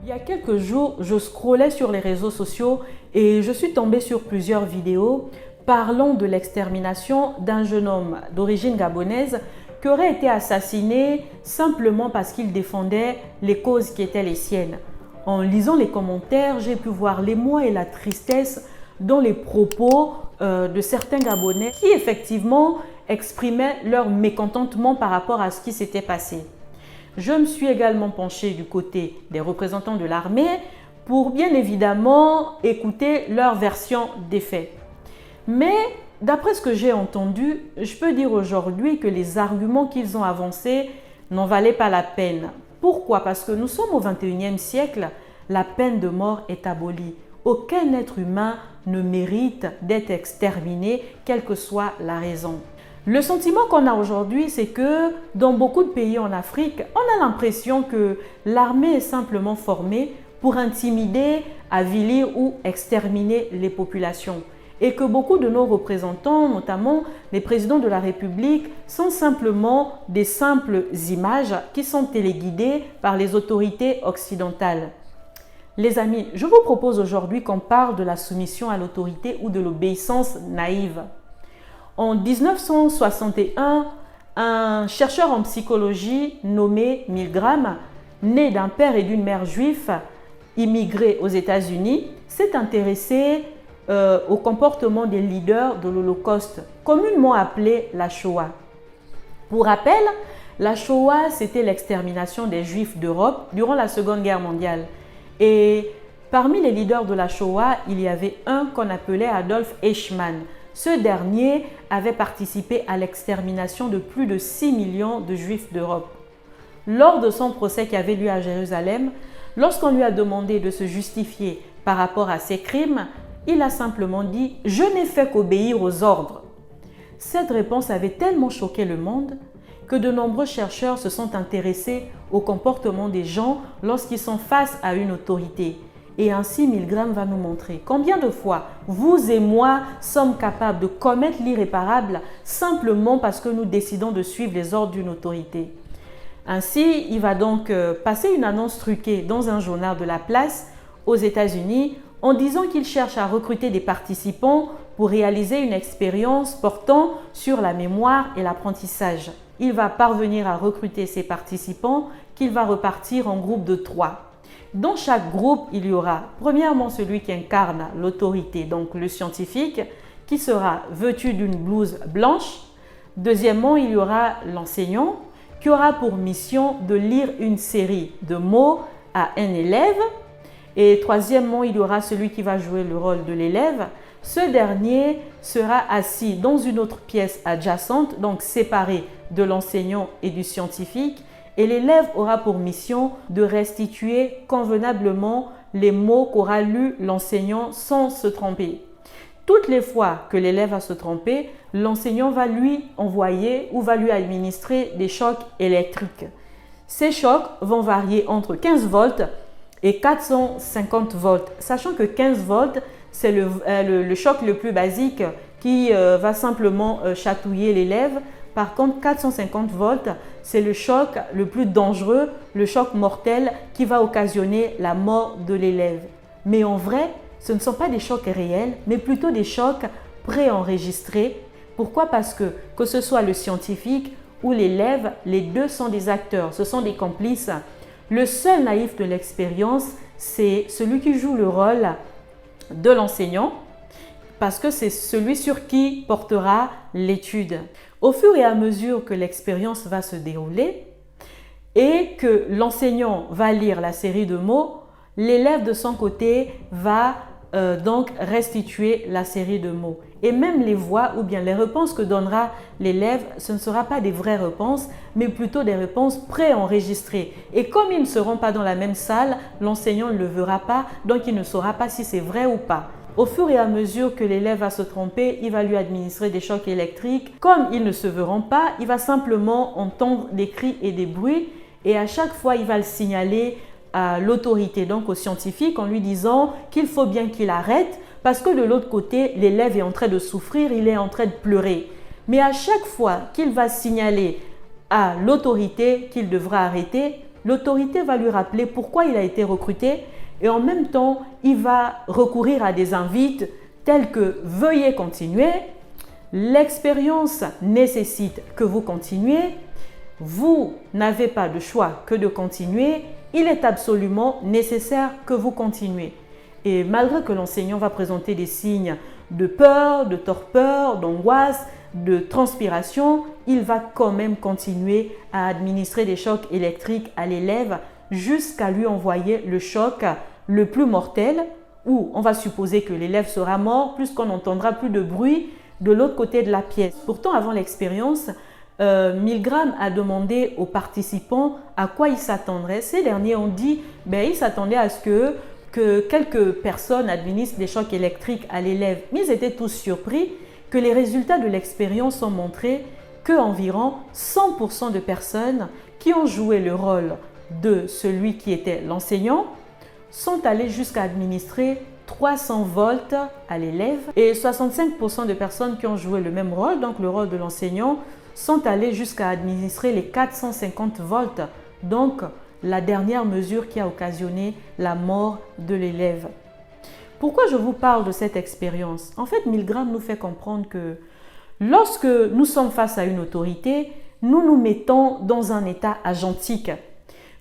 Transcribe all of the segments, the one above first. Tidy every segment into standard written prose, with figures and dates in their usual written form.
Il y a quelques jours, je scrollais sur les réseaux sociaux et je suis tombée sur plusieurs vidéos parlant de l'extermination d'un jeune homme d'origine gabonaise qui aurait été assassiné simplement parce qu'il défendait les causes qui étaient les siennes. En lisant les commentaires, j'ai pu voir l'émoi et la tristesse dans les propos de certains Gabonais qui effectivement exprimaient leur mécontentement par rapport à ce qui s'était passé. Je me suis également penchée du côté des représentants de l'armée pour bien évidemment écouter leur version des faits. Mais d'après ce que j'ai entendu, je peux dire aujourd'hui que les arguments qu'ils ont avancés n'en valaient pas la peine. Pourquoi? Parce que nous sommes au XXIe siècle, la peine de mort est abolie. Aucun être humain ne mérite d'être exterminé, quelle que soit la raison. Le sentiment qu'on a aujourd'hui, c'est que dans beaucoup de pays en Afrique, on a l'impression que l'armée est simplement formée pour intimider, avilir ou exterminer les populations. Et que beaucoup de nos représentants, notamment les présidents de la République, sont simplement des simples images qui sont téléguidées par les autorités occidentales. Les amis, je vous propose aujourd'hui qu'on parle de la soumission à l'autorité ou de l'obéissance naïve. En 1961, un chercheur en psychologie nommé Milgram, né d'un père et d'une mère juifs, immigrés aux États-Unis, s'est intéressé au comportement des leaders de l'Holocauste, communément appelé la Shoah. Pour rappel, la Shoah, c'était l'extermination des Juifs d'Europe durant la Seconde Guerre mondiale. Et parmi les leaders de la Shoah, il y avait un qu'on appelait Adolf Eichmann. Ce dernier avait participé à l'extermination de plus de 6 millions de Juifs d'Europe. Lors de son procès qui avait lieu à Jérusalem, lorsqu'on lui a demandé de se justifier par rapport à ses crimes, il a simplement dit « Je n'ai fait qu'obéir aux ordres ». Cette réponse avait tellement choqué le monde que de nombreux chercheurs se sont intéressés au comportement des gens lorsqu'ils sont face à une autorité. Et ainsi, Milgram va nous montrer combien de fois vous et moi sommes capables de commettre l'irréparable simplement parce que nous décidons de suivre les ordres d'une autorité. Ainsi, il va donc passer une annonce truquée dans un journal de la place aux États-Unis en disant qu'il cherche à recruter des participants pour réaliser une expérience portant sur la mémoire et l'apprentissage. Il va parvenir à recruter ces participants qu'il va repartir en groupe de 3. Dans chaque groupe, il y aura premièrement celui qui incarne l'autorité, donc le scientifique, qui sera vêtu d'une blouse blanche. Deuxièmement, il y aura l'enseignant qui aura pour mission de lire une série de mots à un élève. Et troisièmement, il y aura celui qui va jouer le rôle de l'élève. Ce dernier sera assis dans une autre pièce adjacente, donc séparé de l'enseignant et du scientifique. Et l'élève aura pour mission de restituer convenablement les mots qu'aura lus l'enseignant sans se tromper. Toutes les fois que l'élève va se tromper, l'enseignant va lui envoyer ou va lui administrer des chocs électriques. Ces chocs vont varier entre 15 volts et 450 volts, sachant que 15 volts, c'est le choc le plus basique qui va simplement chatouiller l'élève. Par contre, 450 volts, c'est le choc le plus dangereux, le choc mortel qui va occasionner la mort de l'élève. Mais en vrai, ce ne sont pas des chocs réels, mais plutôt des chocs préenregistrés. Pourquoi? Parce que ce soit le scientifique ou l'élève, les deux sont des acteurs, ce sont des complices. Le seul naïf de l'expérience, c'est celui qui joue le rôle de l'enseignant, parce que c'est celui sur qui portera l'étude. Au fur et à mesure que l'expérience va se dérouler et que l'enseignant va lire la série de mots, l'élève de son côté va donc restituer la série de mots. Et même les voix ou bien les réponses que donnera l'élève, ce ne sera pas des vraies réponses, mais plutôt des réponses préenregistrées. Et comme ils ne seront pas dans la même salle, l'enseignant ne le verra pas, donc il ne saura pas si c'est vrai ou pas. Au fur et à mesure que l'élève va se tromper, il va lui administrer des chocs électriques. Comme ils ne se verront pas, il va simplement entendre des cris et des bruits et à chaque fois, il va le signaler à l'autorité, donc au scientifique, en lui disant qu'il faut bien qu'il arrête parce que de l'autre côté, l'élève est en train de souffrir, il est en train de pleurer. Mais à chaque fois qu'il va signaler à l'autorité qu'il devra arrêter, l'autorité va lui rappeler pourquoi il a été recruté et en même temps, il va recourir à des invites tels que « Veuillez continuer », l'expérience nécessite que vous continuez, vous n'avez pas de choix que de continuer, il est absolument nécessaire que vous continuez. Et malgré que l'enseignant va présenter des signes de peur, de torpeur, d'angoisse, de transpiration, il va quand même continuer à administrer des chocs électriques à l'élève jusqu'à lui envoyer le choc le plus mortel, où on va supposer que l'élève sera mort puisqu'on n'entendra plus de bruit de l'autre côté de la pièce. Pourtant, avant l'expérience, Milgram a demandé aux participants à quoi ils s'attendraient. Ces derniers ont dit qu'ils s'attendaient à ce que quelques personnes administrent des chocs électriques à l'élève. Mais ils étaient tous surpris que les résultats de l'expérience ont montré qu'environ 100% de personnes qui ont joué le rôle de celui qui était l'enseignant sont allées jusqu'à administrer 300 volts à l'élève et 65% de personnes qui ont joué le même rôle, donc le rôle de l'enseignant, sont allées jusqu'à administrer les 450 volts, donc la dernière mesure qui a occasionné la mort de l'élève. Pourquoi je vous parle de cette expérience? En fait, Milgram nous fait comprendre que lorsque nous sommes face à une autorité, nous nous mettons dans un état agentique.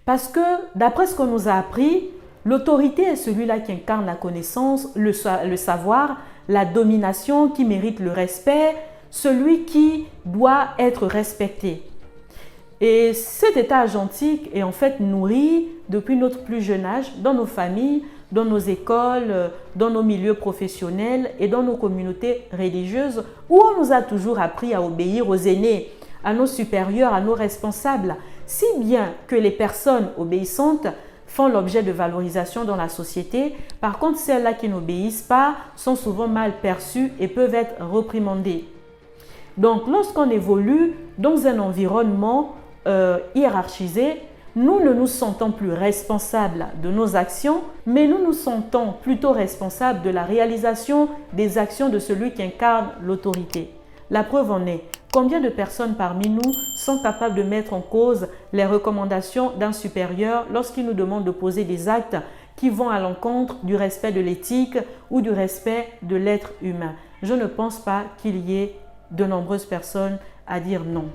Parce que, d'après ce qu'on nous a appris, l'autorité est celui-là qui incarne la connaissance, le savoir, la domination, qui mérite le respect, celui qui doit être respecté. Et cet état agentique est en fait nourri depuis notre plus jeune âge dans nos familles, dans nos écoles, dans nos milieux professionnels et dans nos communautés religieuses où on nous a toujours appris à obéir aux aînés, à nos supérieurs, à nos responsables, si bien que les personnes obéissantes font l'objet de valorisation dans la société. Par contre, celles-là qui n'obéissent pas sont souvent mal perçues et peuvent être réprimandées. Donc, lorsqu'on évolue dans un environnement hiérarchisé, nous ne nous sentons plus responsables de nos actions, mais nous nous sentons plutôt responsables de la réalisation des actions de celui qui incarne l'autorité. La preuve en est, combien de personnes parmi nous sont capables de mettre en cause les recommandations d'un supérieur lorsqu'il nous demande de poser des actes qui vont à l'encontre du respect de l'éthique ou du respect de l'être humain? Je ne pense pas qu'il y ait de nombreuses personnes à dire non.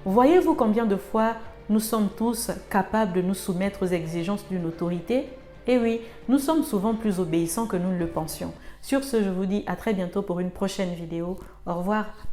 Voyez-vous combien de fois nous sommes tous capables de nous soumettre aux exigences d'une autorité? Et oui, nous sommes souvent plus obéissants que nous ne le pensions. Sur ce, je vous dis à très bientôt pour une prochaine vidéo. Au revoir.